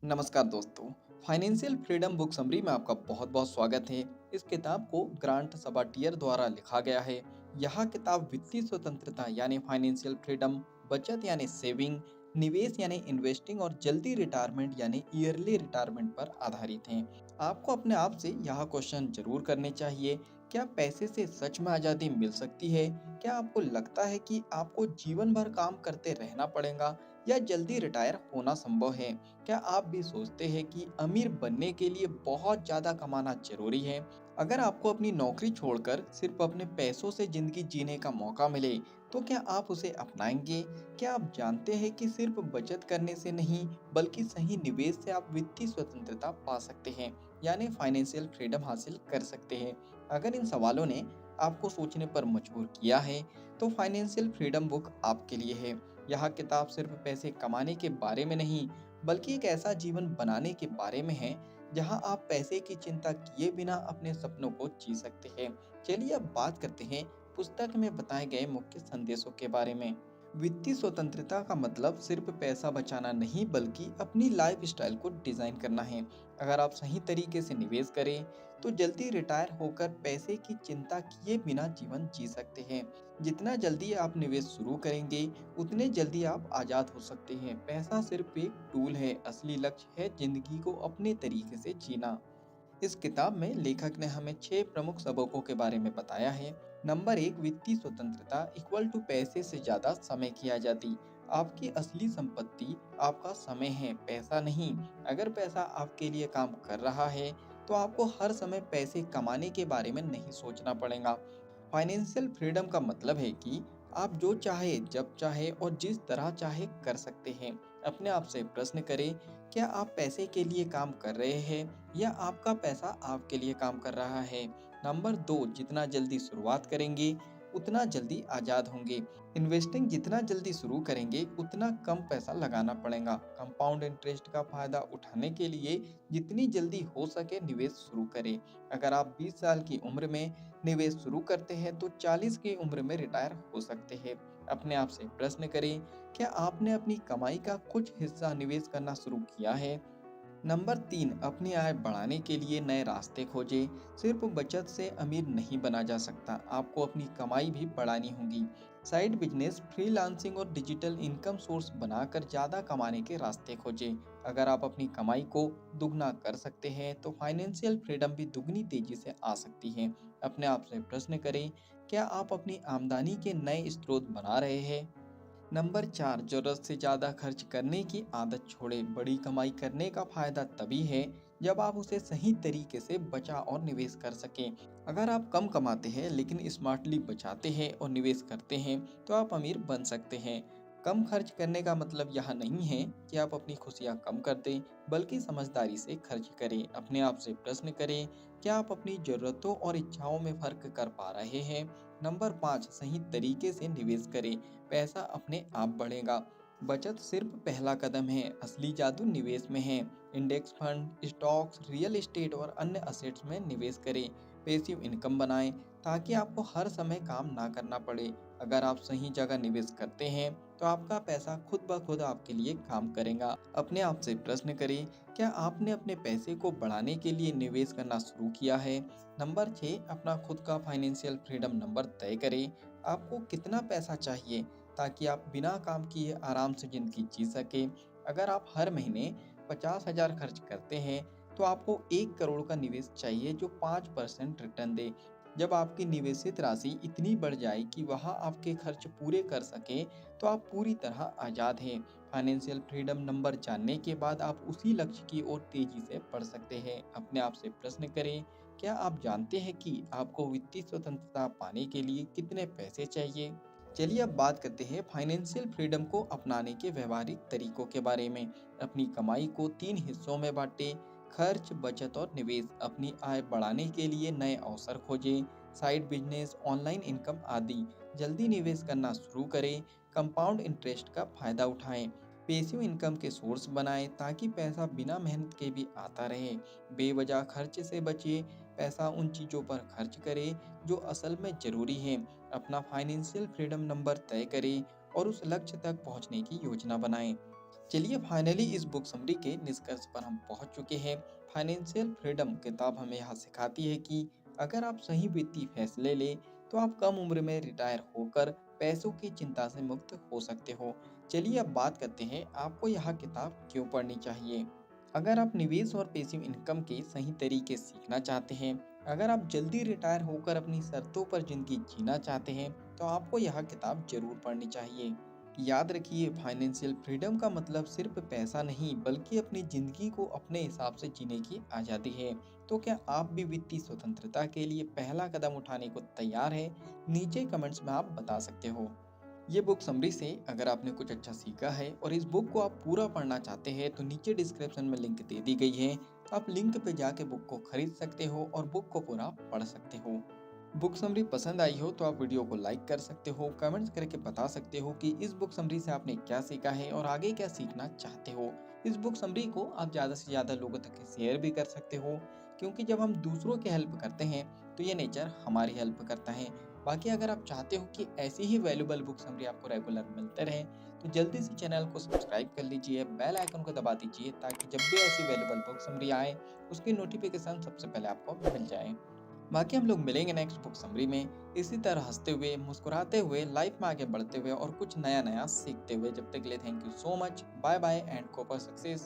नमस्कार दोस्तों। Financial freedom book summary में आपका बहुत बहुत स्वागत है। इस किताब को ग्रांट सबाटियर द्वारा लिखा गया है। यह किताब वित्तीय स्वतंत्रता यानी फाइनेंशियल फ्रीडम, बचत यानी सेविंग, निवेश यानी इन्वेस्टिंग और जल्दी रिटायरमेंट यानी ईयरली रिटायरमेंट पर आधारित है। आपको अपने आप से यह क्वेश्चन जरूर करने चाहिए, क्या पैसे से सच में आज़ादी मिल सकती है? क्या आपको लगता है कि आपको जीवन भर काम करते रहना पड़ेगा या जल्दी रिटायर होना संभव है? क्या आप भी सोचते हैं कि अमीर बनने के लिए बहुत ज़्यादा कमाना ज़रूरी है? अगर आपको अपनी नौकरी छोड़कर सिर्फ अपने पैसों से ज़िंदगी जीने का मौका मिले, तो क्या आप उसे अपनाएंगे? क्या आप जानते हैं कि सिर्फ बचत करने से नहीं, बल्कि सही निवेश से आप वित्तीय स्वतंत्रता पा सकते हैं, यानी फाइनेंशियल फ्रीडम हासिल कर सकते हैं? अगर इन सवालों ने आपको सोचने पर मजबूर किया है, तो फाइनेंशियल फ्रीडम बुक आपके लिए है। यह किताब सिर्फ पैसे कमाने के बारे में नहीं, बल्कि एक ऐसा जीवन बनाने के बारे में है जहां आप पैसे की चिंता किए बिना अपने सपनों को जी सकते हैं। चलिए अब बात करते हैं पुस्तक में बताए गए मुख्य संदेशों के बारे में। वित्तीय स्वतंत्रता का मतलब सिर्फ पैसा बचाना नहीं, बल्कि अपनी लाइफ स्टाइल को डिजाइन करना है। अगर आप सही तरीके से निवेश करें, तो जल्दी रिटायर होकर पैसे की चिंता किए बिना जीवन जी सकते हैं। जितना जल्दी आप निवेश शुरू करेंगे, उतने जल्दी आप आज़ाद हो सकते हैं। पैसा सिर्फ एक टूल है, असली लक्ष्य है जिंदगी को अपने तरीके से जीना। इस किताब में लेखक ने हमें 6 प्रमुख सबकों के बारे में बताया है। नंबर 1, वित्तीय स्वतंत्रता इक्वल टू पैसे से ज्यादा समय की आजादी। आपकी असली संपत्ति आपका समय है, पैसा नहीं। अगर पैसा आपके लिए काम कर रहा है, तो आपको हर समय पैसे कमाने के बारे में नहीं सोचना पड़ेगा। फाइनेंशियल फ्रीडम का मतलब है कि आप जो चाहे, जब चाहे और जिस तरह चाहे कर सकते हैं। अपने आप से प्रश्न करें, क्या आप पैसे के लिए काम कर रहे हैं या आपका पैसा आपके लिए काम कर रहा है? नंबर 2, जितना जल्दी शुरुआत करेंगे, उतना जल्दी आज़ाद होंगे। इन्वेस्टिंग जितना जल्दी शुरू करेंगे, उतना कम पैसा लगाना पड़ेगा। कंपाउंड इंटरेस्ट का फायदा उठाने के लिए जितनी जल्दी हो सके निवेश शुरू करें। अगर आप 20 साल की उम्र में निवेश शुरू करते हैं, तो 40 की उम्र में रिटायर हो सकते हैं। अपने आप से प्रश्न करें, क्या आपने अपनी कमाई का कुछ हिस्सा निवेश करना शुरू किया है? नंबर 3, अपनी आय बढ़ाने के लिए नए रास्ते खोजें। सिर्फ बचत से अमीर नहीं बना जा सकता, आपको अपनी कमाई भी बढ़ानी होगी। साइड बिजनेस, फ्रीलांसिंग और डिजिटल इनकम सोर्स बनाकर ज़्यादा कमाने के रास्ते खोजें। अगर आप अपनी कमाई को दुगना कर सकते हैं, तो फाइनेंशियल फ्रीडम भी दुगनी तेजी से आ सकती है। अपने आप से प्रश्न करें, क्या आप अपनी आमदनी के नए स्रोत बना रहे हैं? नंबर 4, जरूरत से ज़्यादा खर्च करने की आदत छोड़ें। बड़ी कमाई करने का फायदा तभी है जब आप उसे सही तरीके से बचा और निवेश कर सकें। अगर आप कम कमाते हैं लेकिन स्मार्टली बचाते हैं और निवेश करते हैं, तो आप अमीर बन सकते हैं। कम खर्च करने का मतलब यह नहीं है कि आप अपनी खुशियाँ कम कर दें, बल्कि समझदारी से खर्च करें। अपने आप से प्रश्न करें, क्या आप अपनी ज़रूरतों और इच्छाओं में फ़र्क कर पा रहे हैं? नंबर 5, सही तरीके से निवेश करें, पैसा अपने आप बढ़ेगा। बचत सिर्फ पहला कदम है, असली जादू निवेश में है। Index fund, stocks, real estate और अन्य असेट्स में निवेश करें। पैसिव इनकम बनाएं ताकि आपको हर समय काम ना करना पड़े। अगर आप सही जगह निवेश करते हैं, तो आपका पैसा खुद ब खुद आपके लिए काम करेगा। अपने आप से प्रश्न करें, क्या आपने अपने पैसे को बढ़ाने के लिए निवेश करना शुरू किया है? नंबर 6, अपना खुद का फाइनेंशियल फ्रीडम नंबर तय करें। आपको कितना पैसा चाहिए ताकि आप बिना काम किए आराम से ज़िंदगी जी सकें? अगर आप हर महीने 50,000 खर्च करते हैं, तो आपको 1 करोड़ का निवेश चाहिए जो 5% रिटर्न दे। जब आपकी निवेशित राशि इतनी बढ़ जाए कि वह आपके खर्च पूरे कर सके, तो आप पूरी तरह आज़ाद हैं। फाइनेंशियल फ्रीडम नंबर जानने के बाद आप उसी लक्ष्य की ओर तेज़ी से बढ़ सकते हैं। अपने आप से प्रश्न करें, क्या आप जानते हैं कि आपको वित्तीय स्वतंत्रता पाने के लिए कितने पैसे चाहिए? चलिए अब बात करते हैं फाइनेंशियल फ्रीडम को अपनाने के व्यवहारिक तरीकों के बारे में। अपनी कमाई को 3 हिस्सों में बांटें, खर्च, बचत और निवेश। अपनी आय बढ़ाने के लिए नए अवसर खोजें, साइड बिजनेस, ऑनलाइन इनकम आदि। जल्दी निवेश करना शुरू करें, कंपाउंड इंटरेस्ट का फायदा उठाएं। पैसिव इनकम के सोर्स बनाएं ताकि पैसा बिना मेहनत के भी आता रहे। बेवजह खर्च से बचिए, पैसा उन चीज़ों पर खर्च करें जो असल में ज़रूरी हैं। अपना फाइनेंशियल फ्रीडम नंबर तय करें और उस लक्ष्य तक पहुंचने की योजना बनाएं। चलिए फाइनली इस बुक समरी के निष्कर्ष पर हम पहुंच चुके हैं। फाइनेंशियल फ्रीडम किताब हमें यहाँ सिखाती है कि अगर आप सही वित्तीय फैसले ले तो आप कम उम्र में रिटायर होकर पैसों की चिंता से मुक्त हो सकते हो। चलिए अब बात करते हैं आपको यह किताब क्यों पढ़नी चाहिए। अगर आप निवेश और पैसिव इनकम के सही तरीके सीखना चाहते हैं, अगर आप जल्दी रिटायर होकर अपनी शर्तों पर जिंदगी जीना चाहते हैं, तो आपको यह किताब जरूर पढ़नी चाहिए। याद रखिए, फाइनेंशियल फ्रीडम का मतलब सिर्फ पैसा नहीं बल्कि अपनी जिंदगी को अपने हिसाब से जीने की आज़ादी है। तो क्या आप भी वित्तीय स्वतंत्रता के लिए पहला कदम उठाने को तैयार है? नीचे कमेंट्स में आप बता सकते हो। ये बुक समरी से अगर आपने कुछ अच्छा सीखा है और इस बुक को आप पूरा पढ़ना चाहते हैं तो नीचे डिस्क्रिप्शन में लिंक दे दी गई है। आप लिंक पे जाके बुक को खरीद सकते हो और बुक को पूरा पढ़ सकते हो। बुक समरी पसंद आई हो तो आप वीडियो को लाइक कर सकते हो, कमेंट्स करके बता सकते हो कि इस बुक समरी से आपने क्या सीखा है और आगे क्या सीखना चाहते हो। इस बुक समरी को आप ज़्यादा से ज़्यादा लोगों तक शेयर भी कर सकते हो, क्योंकि जब हम दूसरों की हेल्प करते हैं तो ये नेचर हमारी हेल्प करता है। बाकी अगर आप चाहते हो कि ऐसी ही वैल्यूबल बुक समरी आपको रेगुलर मिलते रहे तो जल्दी से चैनल को सब्सक्राइब कर लीजिए, बेल आइकन को दबा दीजिए ताकि जब भी ऐसी वैल्यूबल बुक समरी आए उसकी नोटिफिकेशन सबसे पहले आपको मिल जाए। बाकी हम लोग मिलेंगे नेक्स्ट बुक समरी में इसी तरह हंसते हुए, मुस्कुराते हुए, लाइफ में आगे बढ़ते हुए और कुछ नया नया सीखते हुए। जब तक के लिए thank you so much, bye bye and कोपर सक्सेस।